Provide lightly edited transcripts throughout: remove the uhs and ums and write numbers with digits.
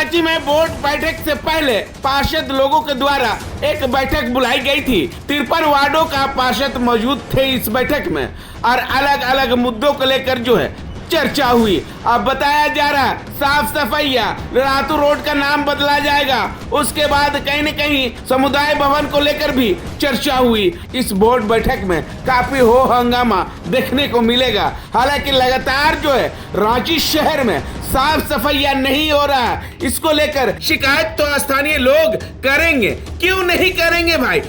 रांची में बोर्ड बैठक से पहले पार्षद लोगों के द्वारा एक बैठक बुलाई गई थी। 53 वार्डों का पार्षद मौजूद थे इस बैठक में और अलग अलग मुद्दों को लेकर जो है चर्चा हुई। अब बताया जा रहा है साफ सफाइया, रातू रोड का नाम बदला जाएगा। उसके बाद कहीं न कहीं समुदाय भवन को लेकर भी चर्चा हुई। इस बोर्ड बैठक में काफी हो हंगामा देखने को मिलेगा। हालांकि लगातार जो है रांची शहर में साफ सफाइया नहीं हो रहा है, इसको लेकर शिकायत तो स्थानीय लोग करेंगे। क्यों नहीं करेंगे भाई?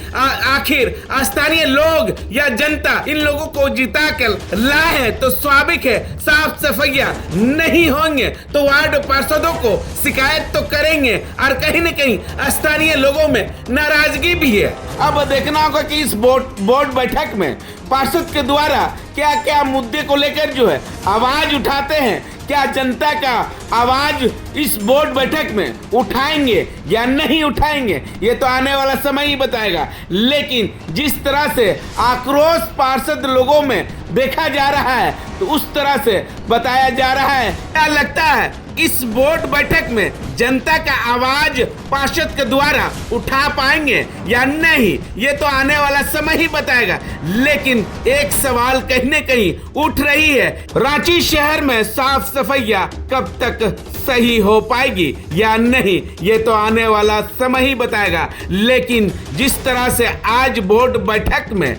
आखिर स्थानीय लोग या जनता इन लोगों को जिता कर लाए हैं तो स्वाभाविक है साफ सफाइया नहीं होंगे तो वार्ड पार्षदों को शिकायत तो करेंगे और कहीं न कहीं स्थानीय लोगों में नाराजगी भी है। अब देखना होगा कि इस बोर्ड बैठक में पार्षद के द्वारा क्या क्या मुद्दे को लेकर जो है आवाज उठाते हैं। क्या जनता का आवाज इस बोर्ड बैठक में उठाएंगे या नहीं उठाएंगे, ये तो आने वाला समय ही बताएगा। लेकिन जिस तरह से आक्रोश पार्षद लोगों में देखा जा रहा है तो उस तरह से बताया जा रहा है। क्या लगता है इस बोर्ड बैठक में जनता का आवाज पार्षद के द्वारा उठा पाएंगे या नहीं, ये तो आने वाला समय ही बताएगा। लेकिन एक सवाल कहीं न कहीं उठ रही है, रांची शहर में साफ सफाइया कब तक सही हो पाएगी या नहीं, ये तो आने वाला समय ही बताएगा। लेकिन जिस तरह से आज बोर्ड बैठक में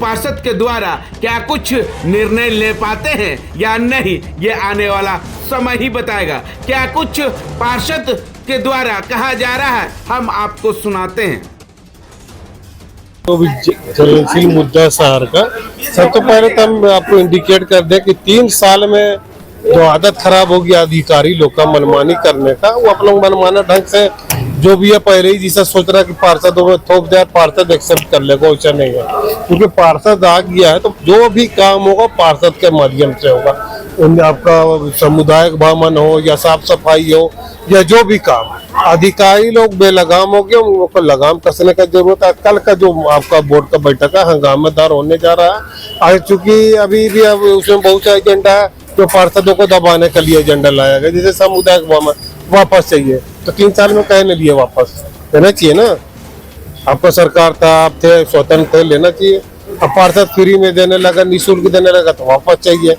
पार्षद के द्वारा क्या कुछ निर्णय ले पाते हैं या नहीं, ये आने वाला समय ही बताएगा। क्या कुछ पार्षद के द्वारा कहा जा रहा है, हम आपको सुनाते हैं। तो भी चलनशील मुद्दा शहर का सब तो पहले तो हम आपको इंडिकेट कर दें कि 3 साल में जो आदत खराब होगी अधिकारी लोग का मनमानी करने का, वो आप लोग मनमाना ढंग से जो भी है पहले ही जिसे सोच रहा है कि पार्षदों में थोप दे, पार्षद एक्सेप्ट कर लेगा, वैसा नहीं है। क्योंकि पार्षद आ गया है तो जो भी काम होगा पार्षद के माध्यम से होगा। आपका सामुदायिक भवन हो या साफ सफाई हो या जो भी काम, अधिकारी लोग बेलगाम हो गए, उनको लगाम कसने का जरूरत है। कल का जो आपका बोर्ड का बैठक है हंगामेदार होने जा रहा है। आज चूंकि अभी भी अब उसमें बहुत सा एजेंडा है जो पार्षदों को दबाने के लिए एजेंडा लाया गया, जैसे सामुदायिक भवन वापस चाहिए तो 3 साल में कहे नहीं लिए, वापस लेना चाहिए ना। आपका सरकार था, आप थे, स्वतंत्र थे, लेना चाहिए। अब पार्षद फ्री में देने लगा, निःशुल्क देने लगा तो वापस चाहिए।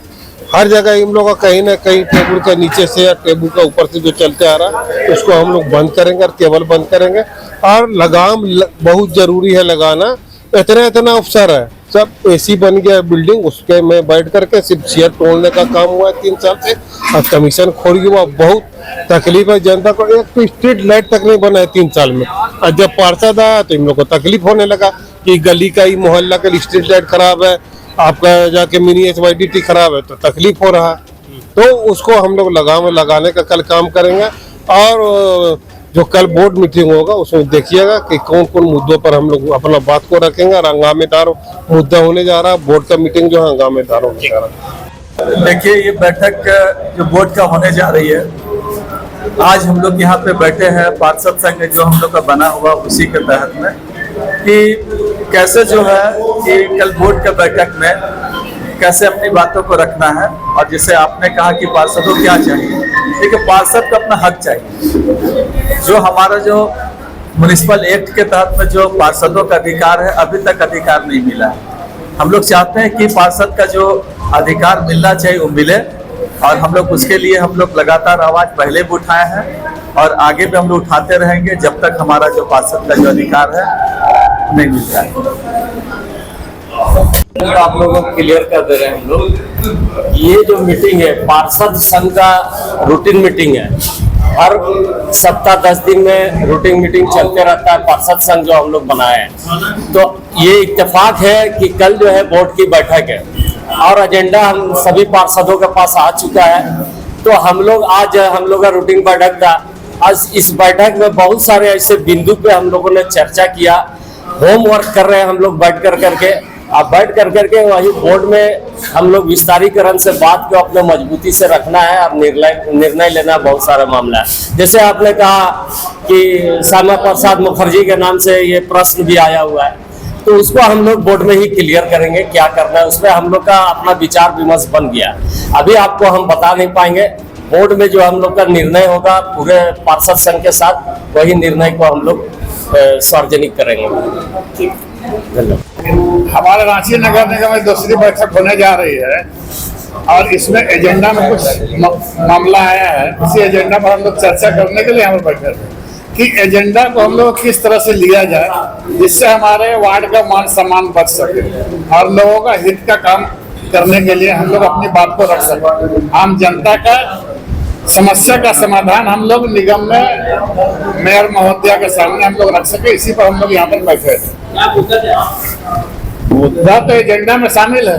हर जगह इन लोगों का कहीं ना कहीं टेबल के नीचे से या टेबल के ऊपर से जो चलते आ रहा है उसको हम लोग बंद करेंगे और केवल बंद करेंगे। और लगाम बहुत जरूरी है लगाना। इतना अफसर है, सब एसी बन गया बिल्डिंग, उसके में बैठ करके सिर्फ चेयर तोड़ने का काम हुआ है 3 साल से। और कमीशन खोल हुआ, बहुत तकलीफ है जनता को। एक तो स्ट्रीट लाइट तक नहीं बना है 3 साल में। और जब पार्षद आया तो इन लोग को तकलीफ होने लगा कि गली का ही मोहल्ला का स्ट्रीट लाइट खराब है, आपका जाके मिनी HYDT खराब है तो तकलीफ हो रहा है। तो उसको हम लोग लगाने का कल काम करेंगे। और जो कल बोर्ड मीटिंग होगा उसमें देखिएगा कि कौन कौन मुद्दों पर हम लोग अपना बात को रखेंगे। और हंगामेदार मुद्दा होने जा रहा है बोर्ड का मीटिंग, जो हंगामेदार होने जा रहा है। देखिए, ये बैठक जो बोर्ड का होने जा रही है, आज हम लोग यहाँ पे बैठे हैं पार्षद संघ जो हम लोग का बना हुआ उसी के तहत में कि कैसे जो है कि कल बोर्ड के बैठक में कैसे अपनी बातों को रखना है। और जैसे आपने कहा कि पार्षदों क्या चाहिए, देखिए पार्षद को अपना हक चाहिए। जो हमारा जो म्युनिसिपल एक्ट के तहत में जो पार्षदों का अधिकार है, अभी तक अधिकार नहीं मिला है। हम लोग चाहते हैं कि पार्षद का जो अधिकार मिलना चाहिए वो मिले। और हम लोग उसके लिए हम लोग लगातार आवाज पहले भी उठाए हैं और आगे भी हम लोग उठाते रहेंगे जब तक हमारा जो पार्षद का जो अधिकार है नहीं मिलता है। तो आप लोगों को क्लियर कर दे रहे हैं हम लोग, ये जो मीटिंग है पार्षद संघ का रूटीन मीटिंग है। हर सप्ताह 10 दिन में रूटीन मीटिंग चलते रहता है पार्षद संघ जो हम लोग बनाए हैं। तो ये इत्तेफाक है कि कल जो है बोर्ड की बैठक है और एजेंडा हम सभी पार्षदों के पास आ चुका है। तो हम लोग आज हम लोग का रूटीन बैठक था। आज इस बैठक में बहुत सारे ऐसे बिंदु पे हम लोगों ने चर्चा किया। होमवर्क कर रहे हैं हम लोग बैठ करके वही बोर्ड में हम लोग विस्तारीकरण से बात को अपने मजबूती से रखना है और निर्णय लेना बहुत सारा मामला है। जैसे आपने कहा कि श्यामा प्रसाद मुखर्जी के नाम से ये प्रश्न भी आया हुआ है, तो उसको हम लोग बोर्ड में ही क्लियर करेंगे क्या करना है। उसमें हम लोग का अपना विचार विमर्श बन गया, अभी आपको हम बता नहीं पाएंगे। बोर्ड में जो हम लोग का निर्णय होगा पूरे पार्षद संघ के साथ, वही निर्णय को हम लोग सार्वजनिक करेंगे। ठीक, धन्यवाद। हमारे रांची नगर निगम में दूसरी बैठक होने जा रही है और इसमें एजेंडा में कुछ मामला आया है। इसी एजेंडा पर हम लोग चर्चा करने के लिए यहाँ पर बैठे थे कि एजेंडा को हम लोग किस तरह से लिया जाए जिससे हमारे वार्ड का मान सम्मान बच सके और लोगों का हित का काम करने के लिए हम लोग अपनी बात को रख सकें। आम जनता का समस्या का समाधान हम लोग निगम में मेयर महोदया के सामने हम लोग रख सके, इसी पर हम लोग यहाँ पर बैठे थे। मुद्दा तो एजेंडा में शामिल है।